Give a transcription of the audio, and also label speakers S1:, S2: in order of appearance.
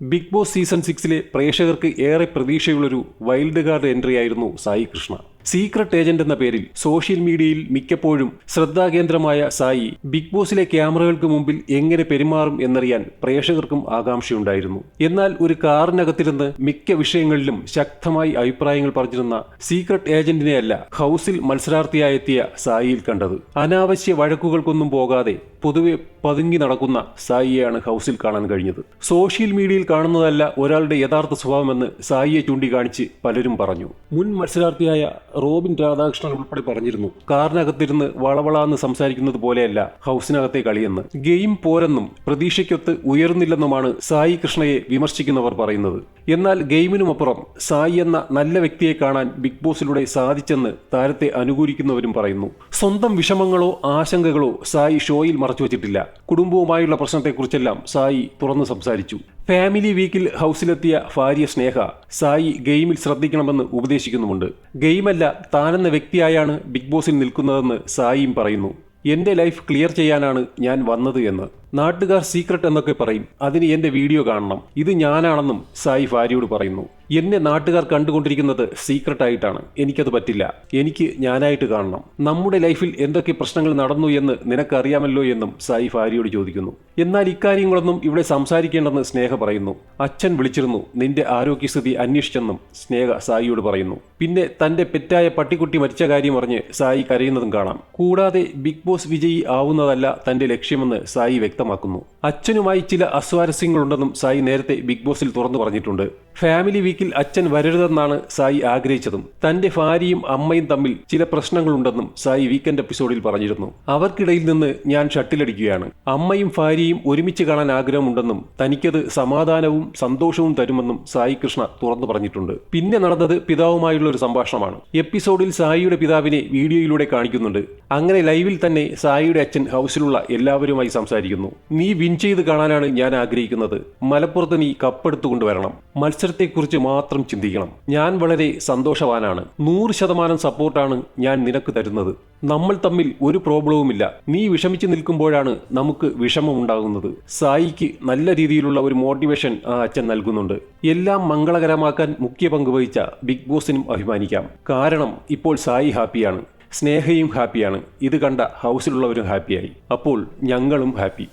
S1: Big boss season 6 പ്രേക്ഷകർക്ക് ഏറെ പ്രതീക്ഷയുള്ളൊരു വൈൽഡ് കാർഡ് എൻട്രിയായിരുന്നു സായി കൃഷ്ണ. സീക്രട്ട് ഏജന്റ് എന്ന പേരിൽ സോഷ്യൽ മീഡിയയിൽ മിക്കപ്പോഴും ശ്രദ്ധാകേന്ദ്രമായ സായി ബിഗ് ബോസിലെ ക്യാമറകൾക്ക് മുമ്പിൽ എങ്ങനെ പെരുമാറും എന്നറിയാൻ പ്രേക്ഷകർക്കും ആകാംക്ഷയുണ്ടായിരുന്നു. എന്നാൽ ഒരു കാറിനകത്തിരുന്ന് മിക്ക വിഷയങ്ങളിലും ശക്തമായി അഭിപ്രായങ്ങൾ പറഞ്ഞിരുന്ന സീക്രട്ട് ഏജന്റിനെയല്ല ഹൗസിൽ മത്സരാർത്ഥിയായെത്തിയ സായിയിൽ കണ്ടത്. അനാവശ്യ വഴക്കുകൾക്കൊന്നും പോകാതെ പൊതുവെ പതുങ്ങി നടക്കുന്ന സായിയെയാണ് ഹൗസിൽ കാണാൻ കഴിഞ്ഞത്. സോഷ്യൽ മീഡിയയിൽ കാണുന്നതല്ല ഒരാളുടെ യഥാർത്ഥ സ്വഭാവമെന്ന് സായിയെ ചൂണ്ടിക്കാണിച്ച് പലരും പറഞ്ഞു. മുൻ മത്സരാർത്ഥിയായ റോബിൻ രാധാകൃഷ്ണൻ ഉൾപ്പെടെ പറഞ്ഞിരുന്നു, കാറിനകത്തിരുന്ന് വളവളാന്ന് സംസാരിക്കുന്നത് പോലെയല്ല ഹൗസിനകത്തെ കളിയെന്ന്. ഗെയിം പോരെന്നും പ്രതീക്ഷയ്ക്കൊത്ത് ഉയർന്നില്ലെന്നുമാണ് സായി കൃഷ്ണയെ വിമർശിക്കുന്നവർ പറയുന്നത്. എന്നാൽ ഗെയിമിനുമപ്പുറം സായി എന്ന നല്ല വ്യക്തിയെ കാണാൻ ബിഗ് ബോസിലൂടെ സാധിച്ചെന്ന് താരത്തെ അനുകൂലിക്കുന്നവരും പറയുന്നു. സ്വന്തം വിഷമങ്ങളോ ആശങ്കകളോ സായി ഷോയിൽ മറച്ചുവെച്ചിട്ടില്ല. കുടുംബവുമായുള്ള പ്രശ്നത്തെക്കുറിച്ചെല്ലാം സായി തുറന്നു സംസാരിച്ചു. ഫാമിലി വീക്കിൽ ഹൗസിലെത്തിയ ഭാര്യ സ്നേഹ സായി ഗെയിമിൽ ശ്രദ്ധിക്കണമെന്ന് ഉപദേശിക്കുന്നുമുണ്ട്. ഗെയിമല്ല, താനെന്ന വ്യക്തിയായാണ് ബിഗ് ബോസിൽ നിൽക്കുന്നതെന്ന് സായിയും പറയുന്നു. എന്റെ ലൈഫ് ക്ലിയർ ചെയ്യാനാണ് ഞാൻ വന്നത് എന്ന്. നാട്ടുകാർ സീക്രട്ട് എന്നൊക്കെ പറയും, അതിന് എന്റെ വീഡിയോ കാണണം, ഇത് ഞാനാണെന്നും സായി ഭാര്യയോട് പറയുന്നു. എന്നെ നാട്ടുകാർ കണ്ടുകൊണ്ടിരിക്കുന്നത് സീക്രട്ടായിട്ടാണ്, എനിക്കത് പറ്റില്ല, എനിക്ക് ഞാനായിട്ട് കാണണം. നമ്മുടെ ലൈഫിൽ എന്തൊക്കെ പ്രശ്നങ്ങൾ നടന്നു എന്ന് നിനക്കറിയാമല്ലോ എന്നും സായി ഭാര്യയോട് ചോദിക്കുന്നു. എന്നാൽ ഇക്കാര്യങ്ങളൊന്നും ഇവിടെ സംസാരിക്കേണ്ടെന്ന് സ്നേഹ പറയുന്നു. അച്ഛൻ വിളിച്ചിരുന്നു, നിന്റെ ആരോഗ്യസ്ഥിതി അന്വേഷിച്ചെന്നും സ്നേഹ സായിയോട് പറയുന്നു. പിന്നെ തന്റെ പെറ്റായ പട്ടിക്കുട്ടി മരിച്ച കാര്യം അറിഞ്ഞ് സായി കരയുന്നതും കാണാം. കൂടാതെ ബിഗ് ബോസ് വിജയി ആവുന്നതല്ല തന്റെ ലക്ഷ്യമെന്ന് സായി വ്യക്തമാക്കുന്നു. അച്ഛനുമായി ചില അസ്വാരസ്യങ്ങളുണ്ടെന്നും സായി നേരത്തെ ബിഗ് ബോസിൽ തുറന്നു പറഞ്ഞിട്ടുണ്ട്. ഫാമിലി വീക്കിൽ അച്ഛൻ വരരുതെന്നാണ് സായി ആഗ്രഹിച്ചതും തന്റെ ഭാര്യയും അമ്മയും തമ്മിൽ ചില പ്രശ്നങ്ങളുണ്ടെന്നും സായി വീക്കെൻഡ് എപ്പിസോഡിൽ പറഞ്ഞിരുന്നു. അവർക്കിടയിൽ നിന്ന് ഞാൻ ഷട്ടിലടിക്കുകയാണ്. അമ്മയും ഭാര്യയും ഒരുമിച്ച് കാണാൻ ആഗ്രഹമുണ്ടെന്നും തനിക്കത് സമാധാനവും സന്തോഷവും തരുമെന്നും സായി കൃഷ്ണ തുറന്നു പറഞ്ഞിട്ടുണ്ട്. പിന്നെ നടന്നത് പിതാവുമായുള്ള ഒരു സംഭാഷണമാണ്. എപ്പിസോഡിൽ സായിയുടെ പിതാവിനെ വീഡിയോയിലൂടെ കാണിക്കുന്നുണ്ട്. അങ്ങനെ ലൈവിൽ തന്നെ സായിയുടെ അച്ഛൻ ഹൗസിലുള്ള എല്ലാവരുമായി സംസാരിക്കുന്നു. നീ വിൻ ചെയ്ത് കാണാനാണ് ഞാൻ ആഗ്രഹിക്കുന്നത്. മലപ്പുറത്ത് നീ കപ്പെടുത്തുകൊണ്ടുവരണം. മത്സരത്തെക്കുറിച്ച് മാത്രം ചിന്തിക്കണം. ഞാൻ വളരെ സന്തോഷവാനാണ്. 100% സപ്പോർട്ടാണ് ഞാൻ നിനക്ക് തരുന്നത്. നമ്മൾ തമ്മിൽ ഒരു പ്രോബ്ലവുമില്ല. നീ വിഷമിച്ച് നിൽക്കുമ്പോഴാണ് നമുക്ക് വിഷമമുണ്ടാകുന്നത്. സായിക്ക് നല്ല രീതിയിലുള്ള ഒരു മോട്ടിവേഷൻ ആ അച്ഛൻ നൽകുന്നുണ്ട്. എല്ലാം മംഗളകരമാക്കാൻ മുഖ്യ പങ്ക് വഹിച്ച ബിഗ് ബോസിനും അഭിമാനിക്കാം. കാരണം ഇപ്പോൾ സായി ഹാപ്പിയാണ്, സ്നേഹയും ഹാപ്പിയാണ്. ഇത് കണ്ട ഹൗസിലുള്ളവരും ഹാപ്പിയായി. അപ്പോൾ ഞങ്ങളും ഹാപ്പി.